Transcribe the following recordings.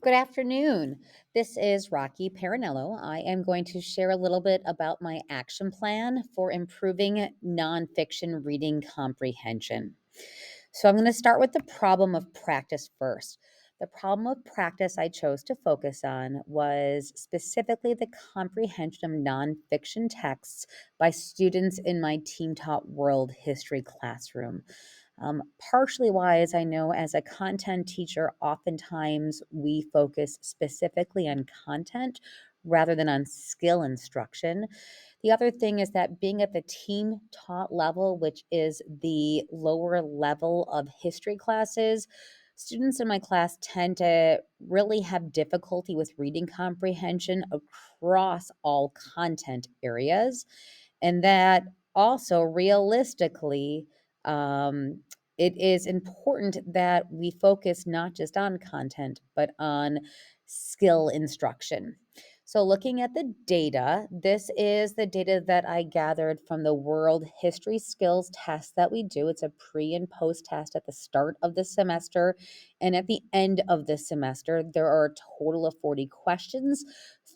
Good afternoon. This is Rocky Parrinello. I am going to share a little bit about my action plan for improving nonfiction reading comprehension. So, I'm going to start with the problem of practice first. The problem of practice I chose to focus on was specifically the comprehension of nonfiction texts by students in my team taught world history classroom. Partially why, as I know, as a content teacher, oftentimes we focus specifically on content rather than on skill instruction. The other thing is that being at the team taught level, which is the lower level of history classes, students in my class tend to really have difficulty with reading comprehension across all content areas. And that also realistically, um, it is important that we focus not just on content, but on skill instruction. So, looking at the data, this is the data that I gathered from the World History Skills test that we do. It's a pre and post test at the start of the semester and at the end of the semester. There are a total of 40 questions,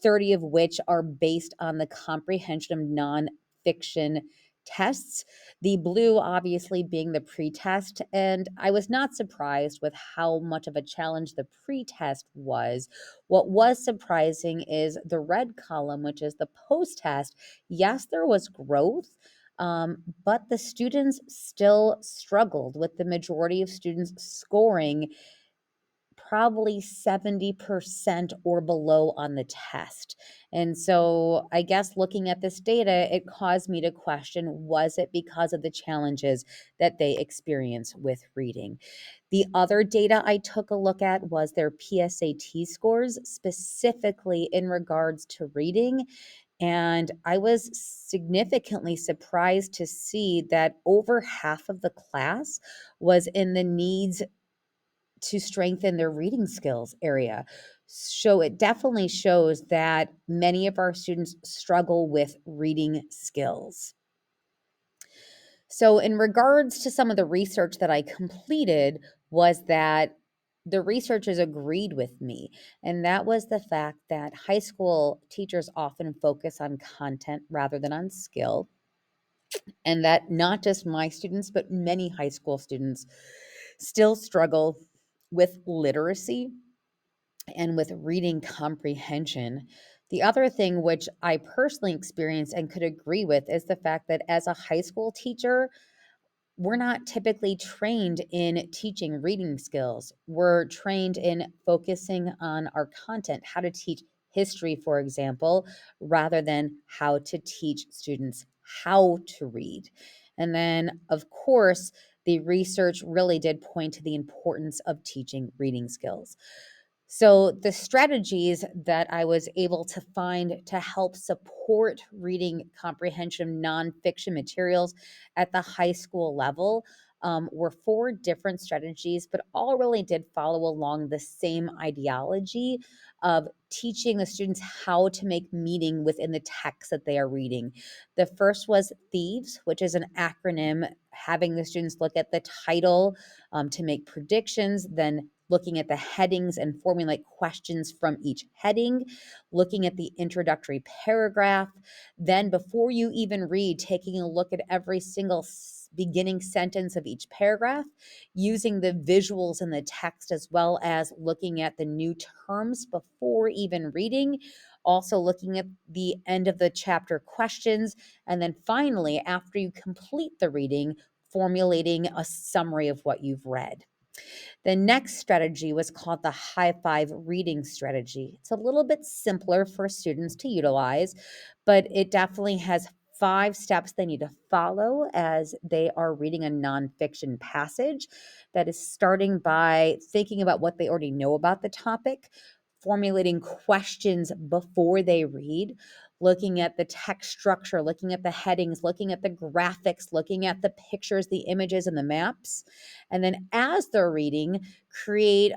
30 of which are based on the comprehension of nonfiction tests. The blue, obviously, being the pre-test. And I was not surprised with how much of a challenge the pre-test was. What was surprising is the red column, which is the post-test. Yes, there was growth. But the students still struggled, with the majority of students scoring probably 70% or below on the test. And so I guess looking at this data, it caused me to question, was it because of the challenges that they experience with reading? The other data I took a look at was their PSAT scores, specifically in regards to reading. And I was significantly surprised to see that over half of the class was in the needs to strengthen their reading skills area. So it definitely shows that many of our students struggle with reading skills. So in regards to some of the research that I completed was that the researchers agreed with me, and that was the fact that high school teachers often focus on content rather than on skill, and that not just my students, but many high school students still struggle with literacy and with reading comprehension. The other thing which I personally experienced and could agree with is the fact that as a high school teacher, we're not typically trained in teaching reading skills. We're trained in focusing on our content, how to teach history, for example, rather than how to teach students how to read. And then, of course, the research really did point to the importance of teaching reading skills. So, the strategies that I was able to find to help support reading comprehension nonfiction materials at the high school level were four different strategies, but all really did follow along the same ideology of teaching the students how to make meaning within the text that they are reading. The first was THIEVES, which is an acronym, having the students look at the title to make predictions, then looking at the headings and formulate questions from each heading, looking at the introductory paragraph. Then, before you even read, taking a look at every single beginning sentence of each paragraph, using the visuals in the text as well as looking at the new terms before even reading, also looking at the end of the chapter questions, and then finally, after you complete the reading, formulating a summary of what you've read. The next strategy was called the high five reading strategy. It's a little bit simpler for students to utilize, but it definitely has 5 steps they need to follow as they are reading a nonfiction passage. That is starting by thinking about what they already know about the topic, formulating questions before they read, looking at the text structure, looking at the headings, looking at the graphics, looking at the pictures, the images, and the maps. And then as they're reading, creating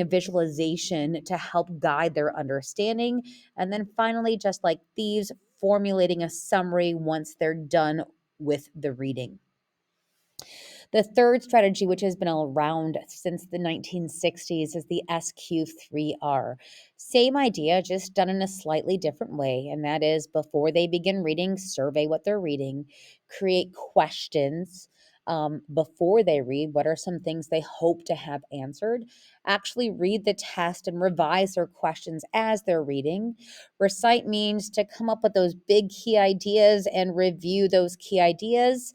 a visualization to help guide their understanding. And then finally, just like thieves, formulating a summary once they're done with the reading. The third strategy, which has been around since the 1960s, is the SQ3R. Same idea, just done in a slightly different way. And that is, before they begin reading, survey what they're reading, create questions. Before they read, what are some things they hope to have answered? Actually read the test and revise their questions as they're reading. Recite means to come up with those big key ideas and review those key ideas.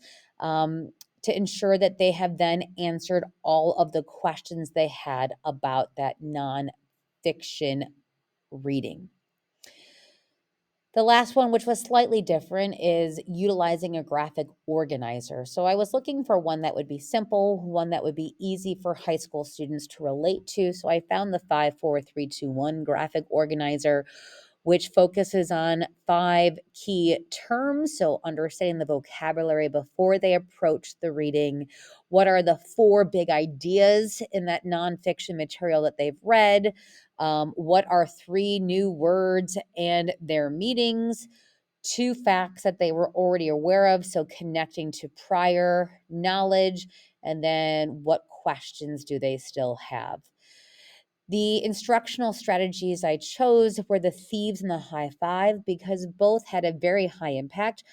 To ensure that they have then answered all of the questions they had about that nonfiction reading. The last one, which was slightly different, is utilizing a graphic organizer. So I was looking for one that would be simple, one that would be easy for high school students to relate to. So I found the 54321 graphic organizer, which focuses on 5 key terms. So, understanding the vocabulary before they approach the reading. What are the 4 big ideas in that nonfiction material that they've read? What are 3 new words and their meanings? 2 facts that they were already aware of. So, connecting to prior knowledge. And then, what questions do they still have? The instructional strategies I chose were the thieves and the high five because both had a very high impact.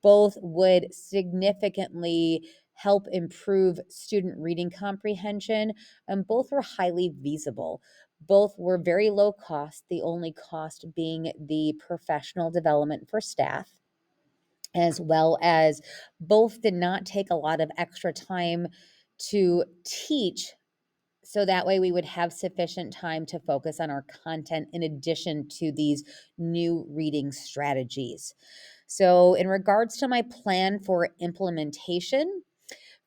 Both would significantly help improve student reading comprehension, and both were highly feasible. Both were very low cost, the only cost being the professional development for staff, as well as both did not take a lot of extra time to teach, so that way we would have sufficient time to focus on our content in addition to these new reading strategies. So, in regards to my plan for implementation,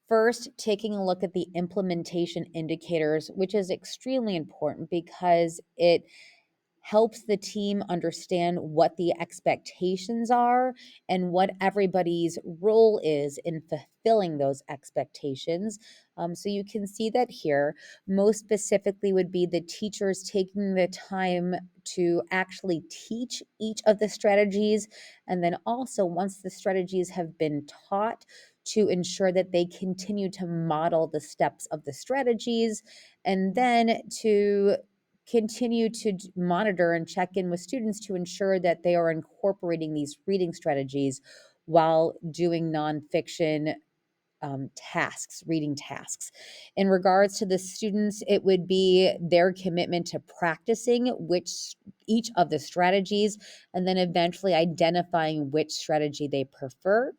first, taking a look at the implementation indicators, which is extremely important because it helps the team understand what the expectations are and what everybody's role is in fulfilling those expectations. So you can see that here. Most specifically would be the teachers taking the time to actually teach each of the strategies. And then also, once the strategies have been taught, to ensure that they continue to model the steps of the strategies, and then to continue to monitor and check in with students to ensure that they are incorporating these reading strategies while doing nonfiction tasks, reading tasks. In regards to the students, it would be their commitment to practicing each of the strategies, and then eventually identifying which strategy they prefer.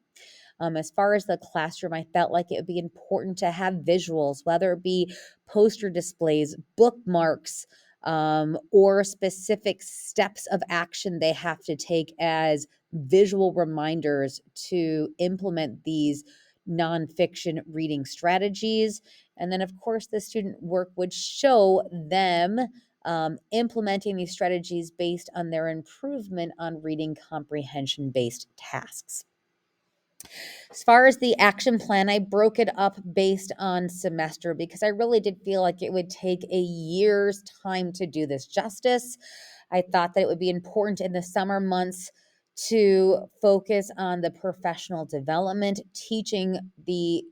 As far as the classroom, I felt like it would be important to have visuals, whether it be poster displays, bookmarks, or specific steps of action they have to take as visual reminders to implement these nonfiction reading strategies. And then, of course, the student work would show them implementing these strategies based on their improvement on reading comprehension based tasks. As far as the action plan, I broke it up based on semester because I really did feel like it would take a year's time to do this justice. I thought that it would be important in the summer months to focus on the professional development, teaching the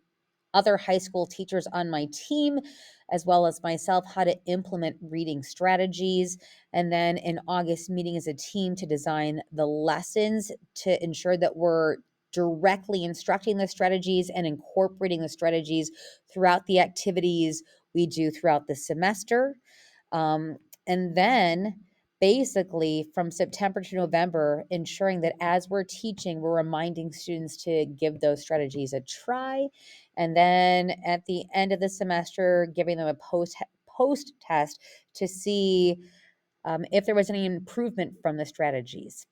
other high school teachers on my team, as well as myself, how to implement reading strategies. And then in August, meeting as a team to design the lessons to ensure that we're directly instructing the strategies and incorporating the strategies throughout the activities we do throughout the semester. And then basically from September to November, ensuring that as we're teaching, we're reminding students to give those strategies a try. And then at the end of the semester, giving them a post test to see if there was any improvement from the strategies.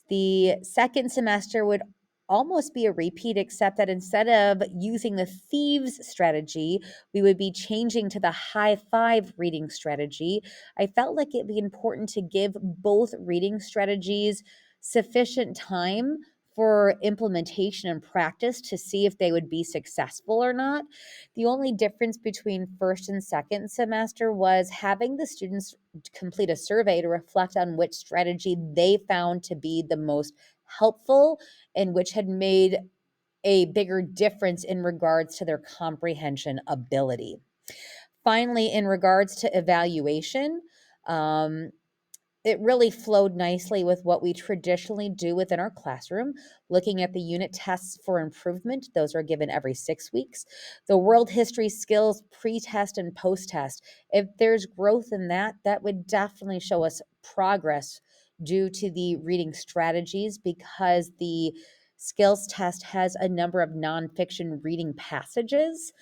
The second semester would almost be a repeat, except that instead of using the thieves strategy, we would be changing to the high five reading strategy. I felt like it'd be important to give both reading strategies sufficient time for implementation and practice to see if they would be successful or not. The only difference between first and second semester was having the students complete a survey to reflect on which strategy they found to be the most helpful and which had made a bigger difference in regards to their comprehension ability. Finally, in regards to evaluation, um, it really flowed nicely with what we traditionally do within our classroom, looking at the unit tests for improvement. Those are given every 6 weeks. The world history skills pre-test and post-test. If there's growth in that, that would definitely show us progress due to the reading strategies, because the skills test has a number of nonfiction reading passages,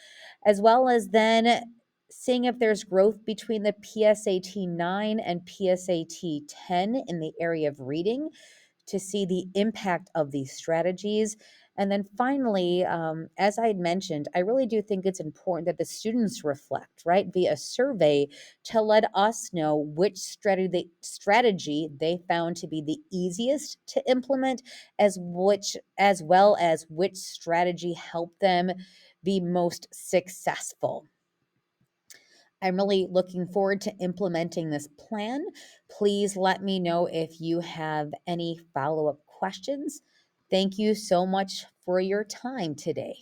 as well as then seeing if there's growth between the PSAT 9 and PSAT 10 in the area of reading to see the impact of these strategies. And then finally, as I had mentioned, I really do think it's important that the students reflect, right, via survey to let us know which strategy they found to be the easiest to implement, as well as which strategy helped them be most successful. I'm really looking forward to implementing this plan. Please let me know if you have any follow-up questions. Thank you so much for your time today.